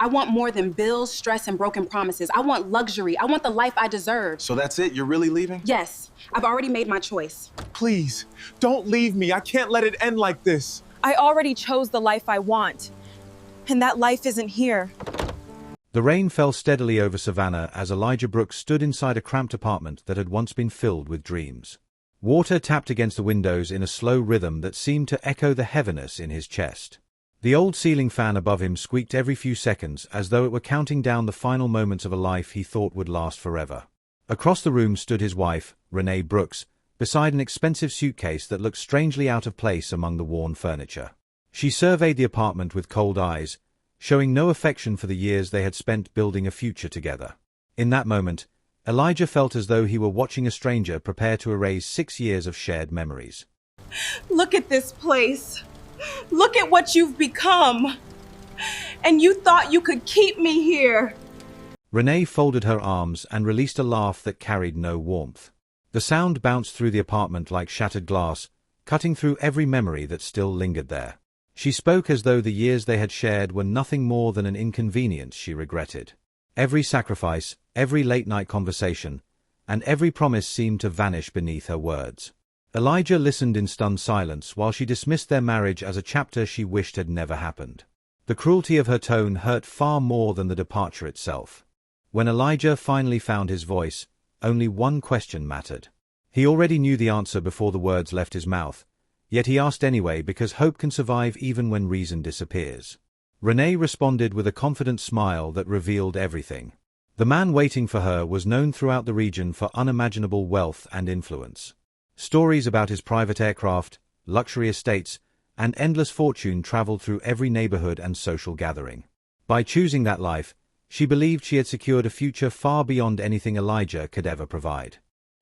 I want more than bills, stress, and broken promises. I want luxury. I want the life I deserve. So that's it? You're really leaving? Yes, I've already made my choice. Please, don't leave me. I can't let it end like this. I already chose the life I want, and that life isn't here. The rain fell steadily over Savannah as Elijah Brooks stood inside a cramped apartment that had once been filled with dreams. Water tapped against the windows in a slow rhythm that seemed to echo the heaviness in his chest. The old ceiling fan above him squeaked every few seconds as though it were counting down the final moments of a life he thought would last forever. Across the room stood his wife, Renee Brooks, beside an expensive suitcase that looked strangely out of place among the worn furniture. She surveyed the apartment with cold eyes, showing no affection for the years they had spent building a future together. In that moment, Elijah felt as though he were watching a stranger prepare to erase 6 years of shared memories. Look at this place. Look at what you've become. And you thought you could keep me here. Renee folded her arms and released a laugh that carried no warmth. The sound bounced through the apartment like shattered glass, cutting through every memory that still lingered there. She spoke as though the years they had shared were nothing more than an inconvenience she regretted. Every sacrifice, every late-night conversation, and every promise seemed to vanish beneath her words. Elijah listened in stunned silence while she dismissed their marriage as a chapter she wished had never happened. The cruelty of her tone hurt far more than the departure itself. When Elijah finally found his voice, only one question mattered. He already knew the answer before the words left his mouth, yet he asked anyway because hope can survive even when reason disappears. Renee responded with a confident smile that revealed everything. The man waiting for her was known throughout the region for unimaginable wealth and influence. Stories about his private aircraft, luxury estates, and endless fortune traveled through every neighborhood and social gathering. By choosing that life, she believed she had secured a future far beyond anything Elijah could ever provide.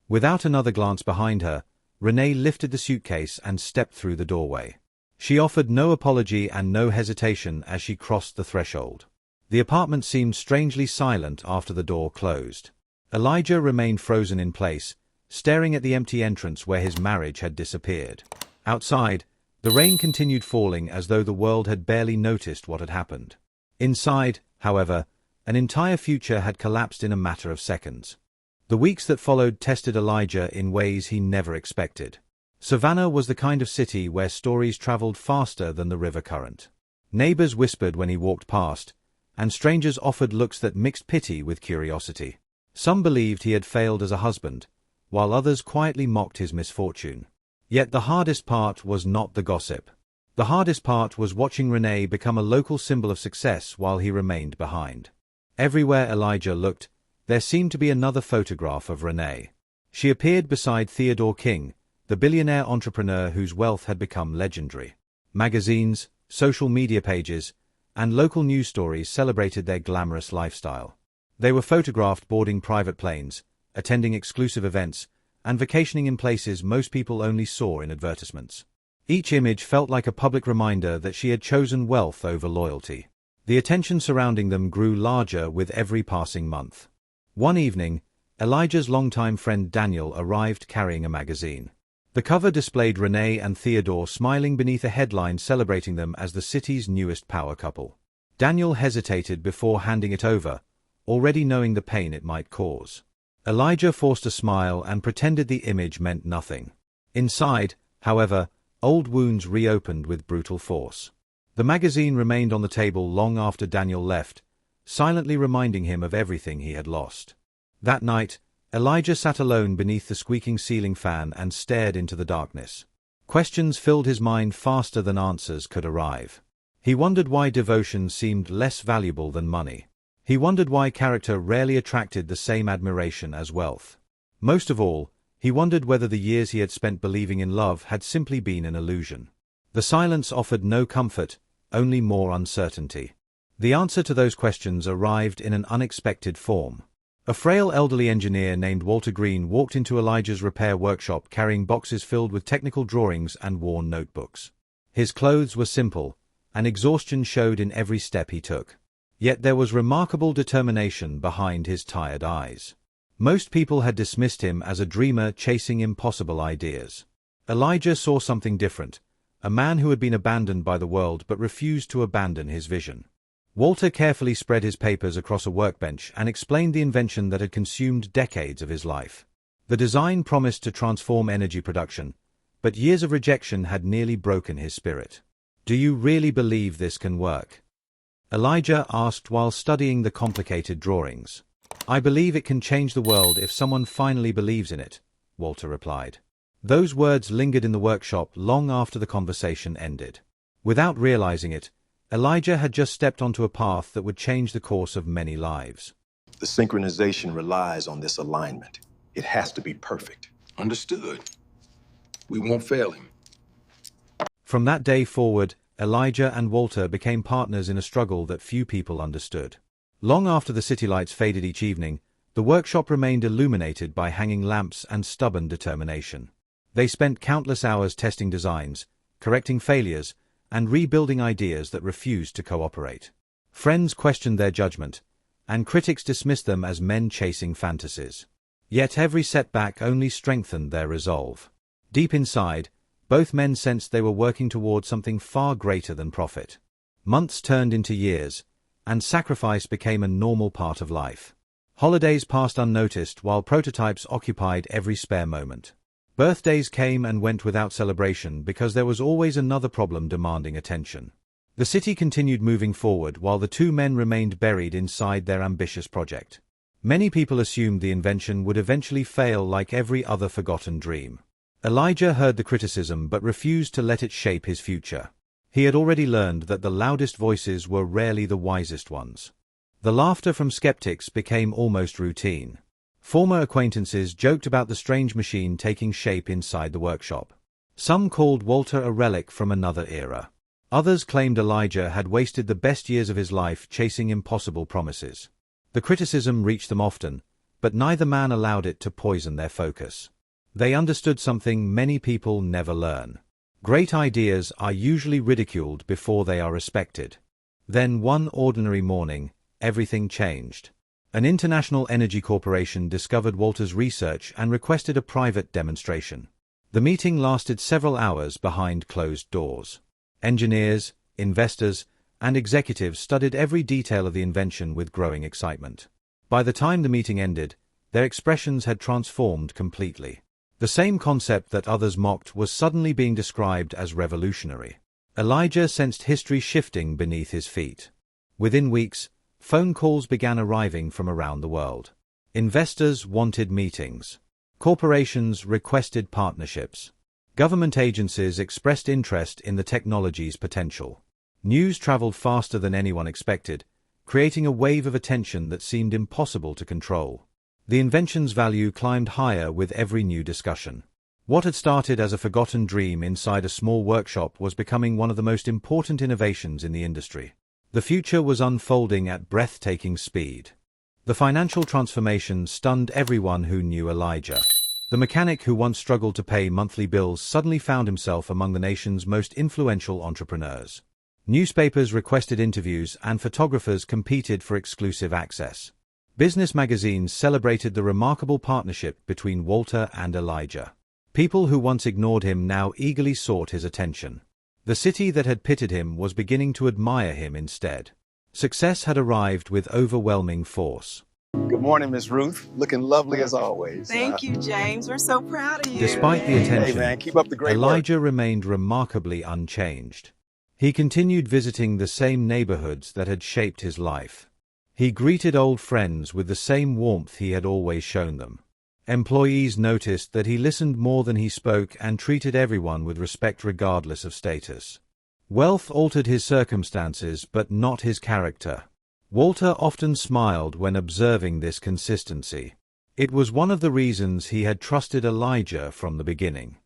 Without another glance behind her, Renee lifted the suitcase and stepped through the doorway. She offered no apology and no hesitation as she crossed the threshold. The apartment seemed strangely silent after the door closed. Elijah remained frozen in place, staring at the empty entrance where his marriage had disappeared. Outside, the rain continued falling as though the world had barely noticed what had happened. Inside, however, an entire future had collapsed in a matter of seconds. The weeks that followed tested Elijah in ways he never expected. Savannah was the kind of city where stories traveled faster than the river current. Neighbors whispered when he walked past, and strangers offered looks that mixed pity with curiosity. Some believed he had failed as a husband, while others quietly mocked his misfortune. Yet the hardest part was not the gossip. The hardest part was watching Renee become a local symbol of success while he remained behind. Everywhere Elijah looked, there seemed to be another photograph of Renee. She appeared beside Theodore King, the billionaire entrepreneur whose wealth had become legendary. Magazines, social media pages, and local news stories celebrated their glamorous lifestyle. They were photographed boarding private planes, attending exclusive events, and vacationing in places most people only saw in advertisements. Each image felt like a public reminder that she had chosen wealth over loyalty. The attention surrounding them grew larger with every passing month. One evening, Elijah's longtime friend Daniel arrived carrying a magazine. The cover displayed Renee and Theodore smiling beneath a headline celebrating them as the city's newest power couple. Daniel hesitated before handing it over, already knowing the pain it might cause. Elijah forced a smile and pretended the image meant nothing. Inside, however, old wounds reopened with brutal force. The magazine remained on the table long after Daniel left, silently reminding him of everything he had lost. That night, Elijah sat alone beneath the squeaking ceiling fan and stared into the darkness. Questions filled his mind faster than answers could arrive. He wondered why devotion seemed less valuable than money. He wondered why character rarely attracted the same admiration as wealth. Most of all, he wondered whether the years he had spent believing in love had simply been an illusion. The silence offered no comfort, only more uncertainty. The answer to those questions arrived in an unexpected form. A frail elderly engineer named Walter Green walked into Elijah's repair workshop carrying boxes filled with technical drawings and worn notebooks. His clothes were simple, and exhaustion showed in every step he took. Yet there was remarkable determination behind his tired eyes. Most people had dismissed him as a dreamer chasing impossible ideas. Elijah saw something different, a man who had been abandoned by the world but refused to abandon his vision. Walter carefully spread his papers across a workbench and explained the invention that had consumed decades of his life. The design promised to transform energy production, but years of rejection had nearly broken his spirit. "Do you really believe this can work?" Elijah asked while studying the complicated drawings. "I believe it can change the world if someone finally believes in it," Walter replied. Those words lingered in the workshop long after the conversation ended. Without realizing it, Elijah had just stepped onto a path that would change the course of many lives. The synchronization relies on this alignment. It has to be perfect. Understood. We won't fail him. From that day forward, Elijah and Walter became partners in a struggle that few people understood. Long after the city lights faded each evening, the workshop remained illuminated by hanging lamps and stubborn determination. They spent countless hours testing designs, correcting failures, and rebuilding ideas that refused to cooperate. Friends questioned their judgment, and critics dismissed them as men chasing fantasies. Yet every setback only strengthened their resolve. Deep inside, both men sensed they were working toward something far greater than profit. Months turned into years, and sacrifice became a normal part of life. Holidays passed unnoticed while prototypes occupied every spare moment. Birthdays came and went without celebration because there was always another problem demanding attention. The city continued moving forward while the two men remained buried inside their ambitious project. Many people assumed the invention would eventually fail like every other forgotten dream. Elijah heard the criticism but refused to let it shape his future. He had already learned that the loudest voices were rarely the wisest ones. The laughter from skeptics became almost routine. Former acquaintances joked about the strange machine taking shape inside the workshop. Some called Walter a relic from another era. Others claimed Elijah had wasted the best years of his life chasing impossible promises. The criticism reached them often, but neither man allowed it to poison their focus. They understood something many people never learn. Great ideas are usually ridiculed before they are respected. Then one ordinary morning, everything changed. An international energy corporation discovered Walter's research and requested a private demonstration. The meeting lasted several hours behind closed doors. Engineers, investors, and executives studied every detail of the invention with growing excitement. By the time the meeting ended, their expressions had transformed completely. The same concept that others mocked was suddenly being described as revolutionary. Elijah sensed history shifting beneath his feet. Within weeks, phone calls began arriving from around the world. Investors wanted meetings. Corporations requested partnerships. Government agencies expressed interest in the technology's potential. News traveled faster than anyone expected, creating a wave of attention that seemed impossible to control. The invention's value climbed higher with every new discussion. What had started as a forgotten dream inside a small workshop was becoming one of the most important innovations in the industry. The future was unfolding at breathtaking speed. The financial transformation stunned everyone who knew Elijah. The mechanic who once struggled to pay monthly bills suddenly found himself among the nation's most influential entrepreneurs. Newspapers requested interviews and photographers competed for exclusive access. Business magazines celebrated the remarkable partnership between Walter and Elijah. People who once ignored him now eagerly sought his attention. The city that had pitied him was beginning to admire him instead. Success had arrived with overwhelming force. Good morning, Miss Ruth. Looking lovely as always. Thank you, James. We're so proud of you. Despite the attention, Hey, man, keep up the great Elijah remained remarkably unchanged. He continued visiting the same neighborhoods that had shaped his life. He greeted old friends with the same warmth he had always shown them. Employees noticed that he listened more than he spoke and treated everyone with respect regardless of status. Wealth altered his circumstances, but not his character. Walter often smiled when observing this consistency. It was one of the reasons he had trusted Elijah from the beginning.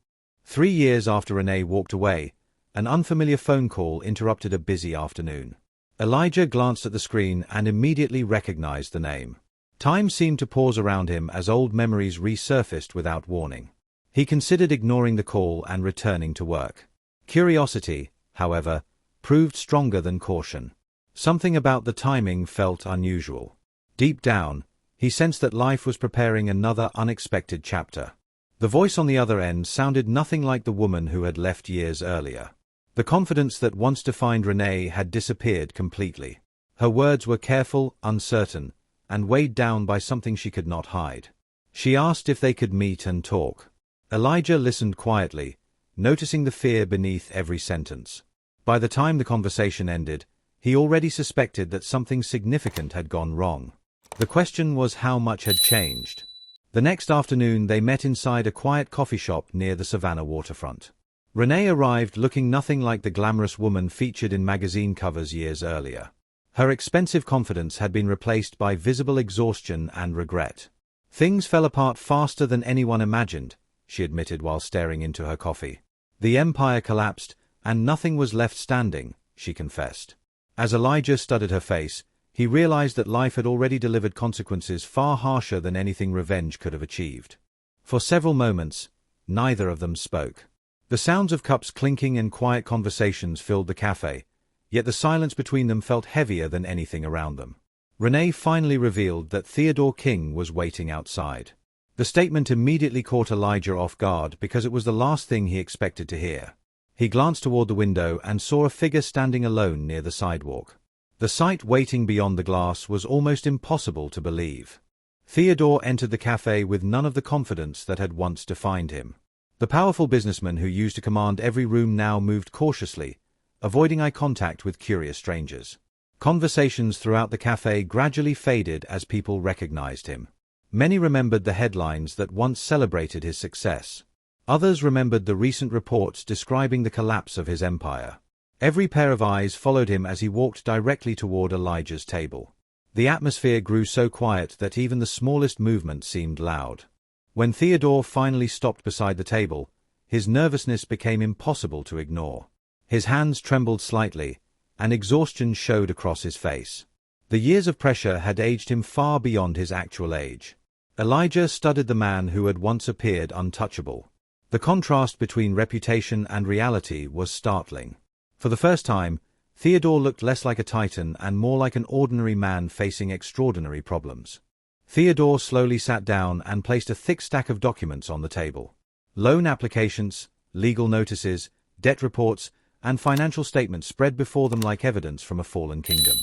3 years after Renee walked away, an unfamiliar phone call interrupted a busy afternoon. Elijah glanced at the screen and immediately recognized the name. Time seemed to pause around him as old memories resurfaced without warning. He considered ignoring the call and returning to work. Curiosity, however, proved stronger than caution. Something about the timing felt unusual. Deep down, he sensed that life was preparing another unexpected chapter. The voice on the other end sounded nothing like the woman who had left years earlier. The confidence that once defined Renee had disappeared completely. Her words were careful, uncertain, and weighed down by something she could not hide. She asked if they could meet and talk. Elijah listened quietly, noticing the fear beneath every sentence. By the time the conversation ended, he already suspected that something significant had gone wrong. The question was how much had changed. The next afternoon they met inside a quiet coffee shop near the Savannah waterfront. Renee arrived looking nothing like the glamorous woman featured in magazine covers years earlier. Her expensive confidence had been replaced by visible exhaustion and regret. Things fell apart faster than anyone imagined, she admitted while staring into her coffee. The empire collapsed, and nothing was left standing, she confessed. As Elijah studied her face, he realized that life had already delivered consequences far harsher than anything revenge could have achieved. For several moments, neither of them spoke. The sounds of cups clinking and quiet conversations filled the cafe, yet the silence between them felt heavier than anything around them. Renee finally revealed that Theodore King was waiting outside. The statement immediately caught Elijah off guard because it was the last thing he expected to hear. He glanced toward the window and saw a figure standing alone near the sidewalk. The sight waiting beyond the glass was almost impossible to believe. Theodore entered the cafe with none of the confidence that had once defined him. The powerful businessman who used to command every room now moved cautiously, avoiding eye contact with curious strangers. Conversations throughout the cafe gradually faded as people recognized him. Many remembered the headlines that once celebrated his success. Others remembered the recent reports describing the collapse of his empire. Every pair of eyes followed him as he walked directly toward Elijah's table. The atmosphere grew so quiet that even the smallest movement seemed loud. When Theodore finally stopped beside the table, his nervousness became impossible to ignore. His hands trembled slightly, and exhaustion showed across his face. The years of pressure had aged him far beyond his actual age. Elijah studied the man who had once appeared untouchable. The contrast between reputation and reality was startling. For the first time, Theodore looked less like a titan and more like an ordinary man facing extraordinary problems. Theodore slowly sat down and placed a thick stack of documents on the table. Loan applications, legal notices, debt reports, and financial statements spread before them like evidence from a fallen kingdom.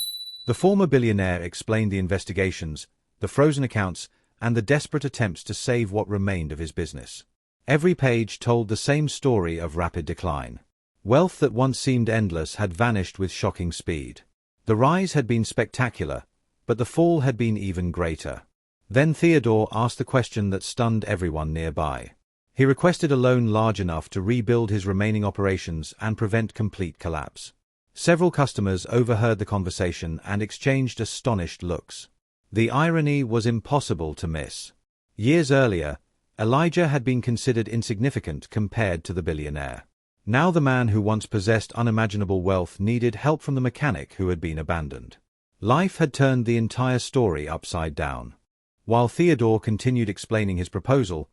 The former billionaire explained the investigations, the frozen accounts, and the desperate attempts to save what remained of his business. Every page told the same story of rapid decline. Wealth that once seemed endless had vanished with shocking speed. The rise had been spectacular, but the fall had been even greater. Then Theodore asked the question that stunned everyone nearby. He requested a loan large enough to rebuild his remaining operations and prevent complete collapse. Several customers overheard the conversation and exchanged astonished looks. The irony was impossible to miss. Years earlier, Elijah had been considered insignificant compared to the billionaire. Now the man who once possessed unimaginable wealth needed help from the mechanic who had been abandoned. Life had turned the entire story upside down. While Theodore continued explaining his proposal,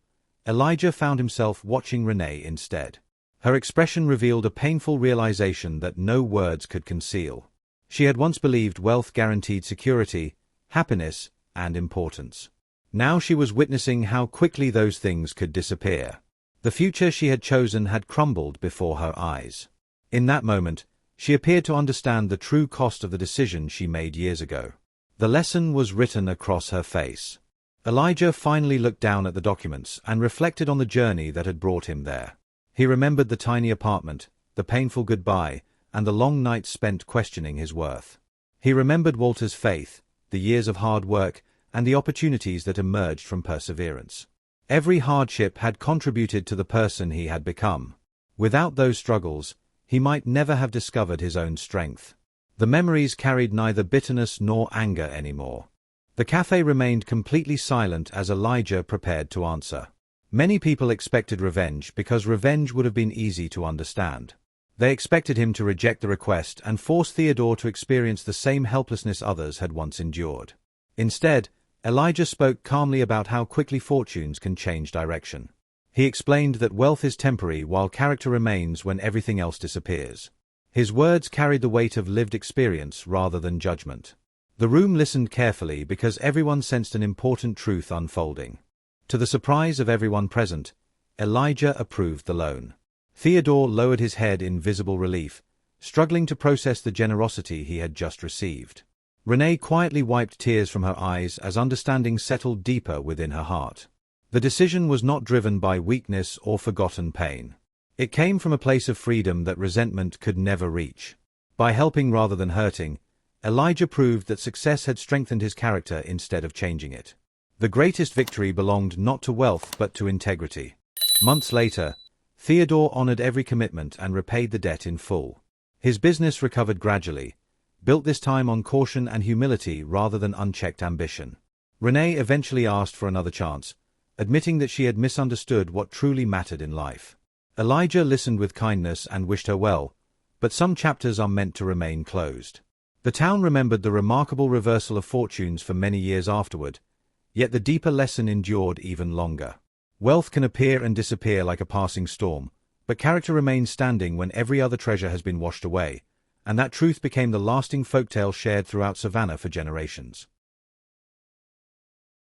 Elijah found himself watching Renee instead. Her expression revealed a painful realization that no words could conceal. She had once believed wealth guaranteed security, happiness, and importance. Now she was witnessing how quickly those things could disappear. The future she had chosen had crumbled before her eyes. In that moment, she appeared to understand the true cost of the decision she made years ago. The lesson was written across her face. Elijah finally looked down at the documents and reflected on the journey that had brought him there. He remembered the tiny apartment, the painful goodbye, and the long nights spent questioning his worth. He remembered Walter's faith, the years of hard work, and the opportunities that emerged from perseverance. Every hardship had contributed to the person he had become. Without those struggles, he might never have discovered his own strength. The memories carried neither bitterness nor anger anymore. The cafe remained completely silent as Elijah prepared to answer. Many people expected revenge because revenge would have been easy to understand. They expected him to reject the request and force Theodore to experience the same helplessness others had once endured. Instead, Elijah spoke calmly about how quickly fortunes can change direction. He explained that wealth is temporary while character remains when everything else disappears. His words carried the weight of lived experience rather than judgment. The room listened carefully because everyone sensed an important truth unfolding. To the surprise of everyone present, Elijah approved the loan. Theodore lowered his head in visible relief, struggling to process the generosity he had just received. Renee quietly wiped tears from her eyes as understanding settled deeper within her heart. The decision was not driven by weakness or forgotten pain. It came from a place of freedom that resentment could never reach. By helping rather than hurting, Elijah proved that success had strengthened his character instead of changing it. The greatest victory belonged not to wealth but to integrity. Months later, Theodore honored every commitment and repaid the debt in full. His business recovered gradually, built this time on caution and humility rather than unchecked ambition. Renee eventually asked for another chance, admitting that she had misunderstood what truly mattered in life. Elijah listened with kindness and wished her well, but some chapters are meant to remain closed. The town remembered the remarkable reversal of fortunes for many years afterward, yet the deeper lesson endured even longer. Wealth can appear and disappear like a passing storm, but character remains standing when every other treasure has been washed away, and that truth became the lasting folktale shared throughout Savannah for generations.